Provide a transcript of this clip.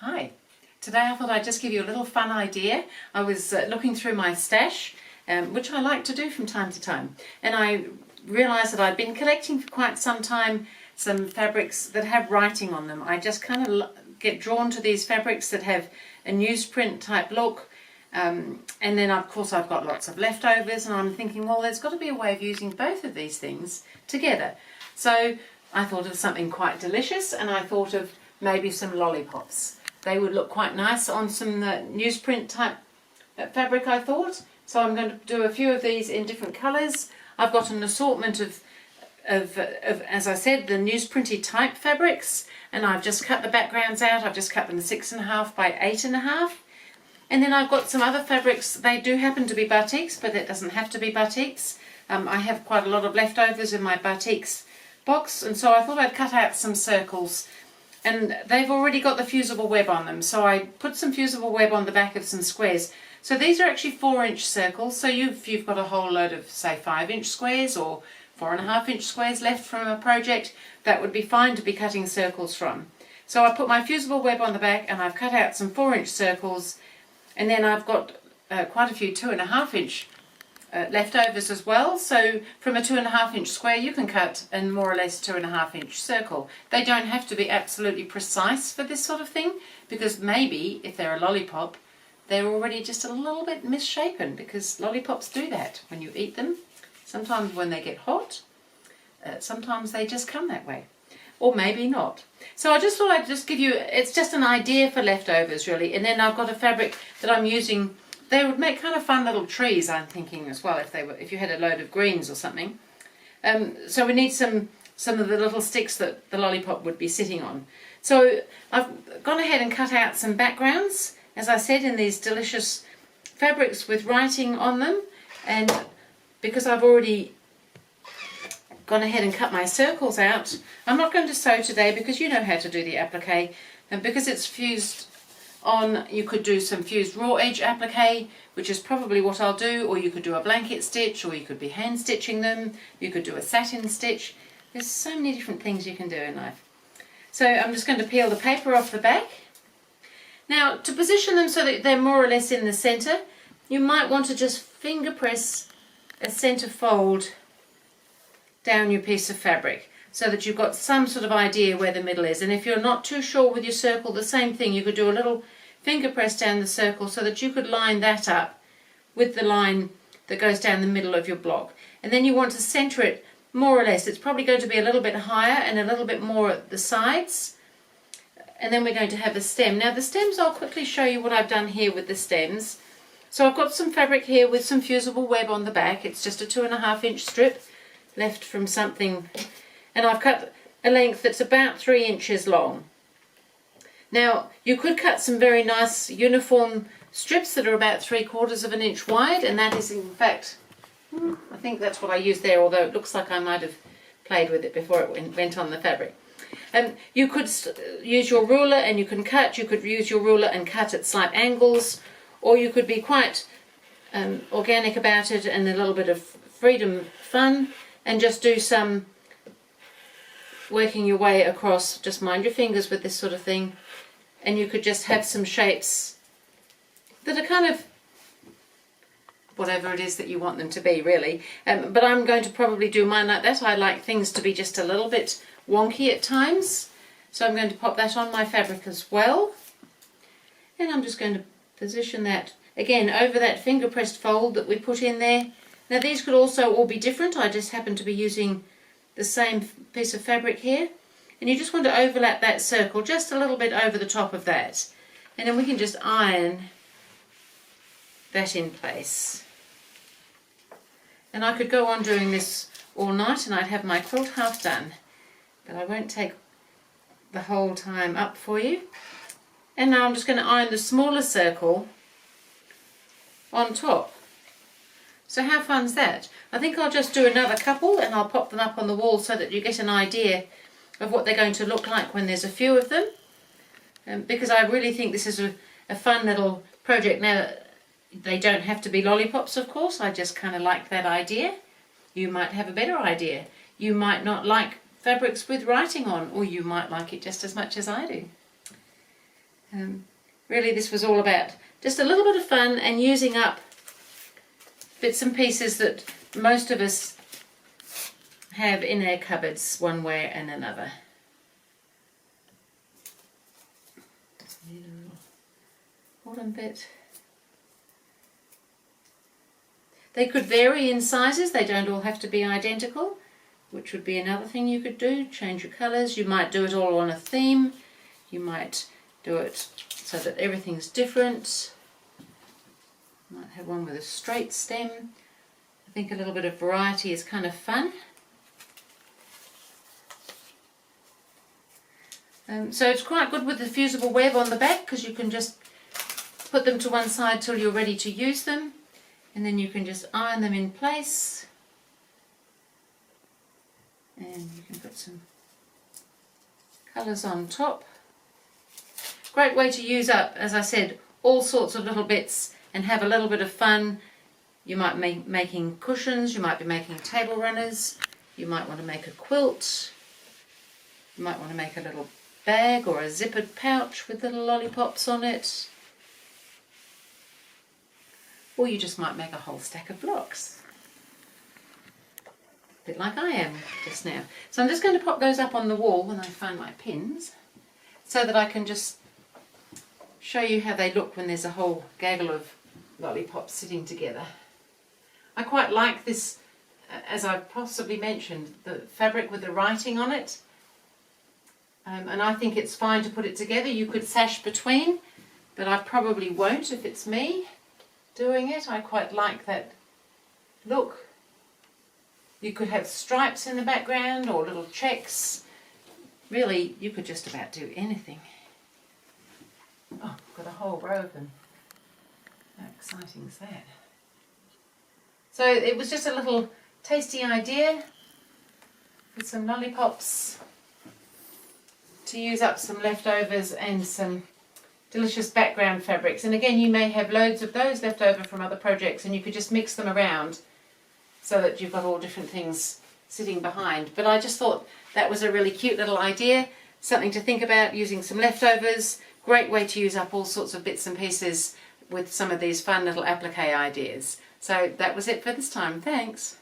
Hi, today I thought I'd just give you a little fun idea. I was looking through my stash, which I like to do from time to time, and I realised that I'd been collecting for quite some time some fabrics that have writing on them. I just kind of get drawn to these fabrics that have a newsprint type look, and then of course I've got lots of leftovers, and I'm thinking, well, there's got to be a way of using both of these things together. So I thought of something quite delicious, and I thought of maybe some lollipops. They would look quite nice on some newsprint type fabric, I thought. So I'm going to do a few of these in different colours. I've got an assortment of, as I said, the newsprinty type fabrics, and I've just cut the backgrounds out. I've just cut them 6.5 by 8.5. And then I've got some other fabrics. They do happen to be batiks, but it doesn't have to be batiks. I have quite a lot of leftovers in my batiks box, and so I thought I'd cut out some circles. And they've already got the fusible web on them, so I put some fusible web on the back of some squares. So these are actually 4-inch circles, so you've got a whole load of, say, 5-inch squares or 4.5-inch squares left from a project. That would be fine to be cutting circles from. So I put my fusible web on the back, and I've cut out some 4-inch circles, and then I've got quite a few 2.5-inch leftovers as well. So from a 2.5-inch square you can cut a more or less 2.5-inch circle. They don't have to be absolutely precise for this sort of thing, because maybe if they're a lollipop they're already just a little bit misshapen, because lollipops do that when you eat them. Sometimes when they get hot, sometimes they just come that way, or maybe not. So I just thought I'd just give you, it's just an idea for leftovers really. And then I've got a fabric that I'm using. They would make kind of fun little trees, I'm thinking, as well, if you had a load of greens or something. So we need some of the little sticks that the lollipop would be sitting on. So I've gone ahead and cut out some backgrounds, as I said, in these delicious fabrics with writing on them. And because I've already gone ahead and cut my circles out, I'm not going to sew today, because you know how to do the applique, and because it's fused on, you could do some fused raw edge applique, which is probably what I'll do, or you could do a blanket stitch, or you could be hand stitching them, you could do a satin stitch. There's so many different things you can do in life. So I'm just going to peel the paper off the back. Now, to position them so that they're more or less in the centre, you might want to just finger press a centre fold down your piece of fabric, so that you've got some sort of idea where the middle is. And if you're not too sure with your circle, the same thing, you could do a little finger press down the circle so that you could line that up with the line that goes down the middle of your block. And then you want to centre it more or less. It's probably going to be a little bit higher and a little bit more at the sides. And then we're going to have a stem. Now the stems, I'll quickly show you what I've done here with the stems. So I've got some fabric here with some fusible web on the back. It's just a 2.5-inch strip left from something, and I've cut a length that's about 3 inches long. Now you could cut some very nice uniform strips that are about 3/4 of an inch wide, and that is in fact, I think that's what I used there, although it looks like I might have played with it before it went on the fabric. You could use your ruler and you can cut. You could use your ruler and cut at slight angles, or you could be quite organic about it and a little bit of freedom fun and just do some working your way across. Just mind your fingers with this sort of thing, and you could just have some shapes that are kind of whatever it is that you want them to be, really. But I'm going to probably do mine like that. I like things to be just a little bit wonky at times, so I'm going to pop that on my fabric as well, and I'm just going to position that again over that finger pressed fold that we put in there. Now these could also all be different. I just happen to be using the same piece of fabric here, and you just want to overlap that circle just a little bit over the top of that, and then we can just iron that in place. And I could go on doing this all night and I'd have my quilt half done, but I won't take the whole time up for you. And now I'm just going to iron the smaller circle on top. So how fun's that? I think I'll just do another couple and I'll pop them up on the wall so that you get an idea of what they're going to look like when there's a few of them. Because I really think this is a fun little project. Now, they don't have to be lollipops, of course. I just kind of like that idea. You might have a better idea. You might not like fabrics with writing on, or you might like it just as much as I do. Really, this was all about just a little bit of fun and using up bits and pieces that most of us have in our cupboards one way and another. Just need a little bottom bit. They could vary in sizes, they don't all have to be identical, which would be another thing you could do, change your colours. You might do it all on a theme, you might do it so that everything's different. You might have one with a straight stem. I think a little bit of variety is kind of fun. So it's quite good with the fusible web on the back because you can just put them to one side till you're ready to use them, and then you can just iron them in place, and you can put some colours on top. Great way to use up, as I said, all sorts of little bits and have a little bit of fun. You might be making cushions, you might be making table runners, you might want to make a quilt, you might want to make a little bag or a zippered pouch with little lollipops on it, or you just might make a whole stack of blocks, a bit like I am just now. So I'm just going to pop those up on the wall when I find my pins so that I can just show you how they look when there's a whole gaggle of lollipops sitting together. I quite like this, as I possibly mentioned, the fabric with the writing on it. And I think it's fine to put it together. You could sash between, but I probably won't if it's me doing it. I quite like that look. You could have stripes in the background or little checks. Really, you could just about do anything. Oh, got a whole row of them. How exciting is that? So it was just a little tasty idea with some lollipops to use up some leftovers and some delicious background fabrics. And again, you may have loads of those left over from other projects and you could just mix them around so that you've got all different things sitting behind. But I just thought that was a really cute little idea, something to think about, using some leftovers. Great way to use up all sorts of bits and pieces with some of these fun little applique ideas. So that was it for this time. Thanks.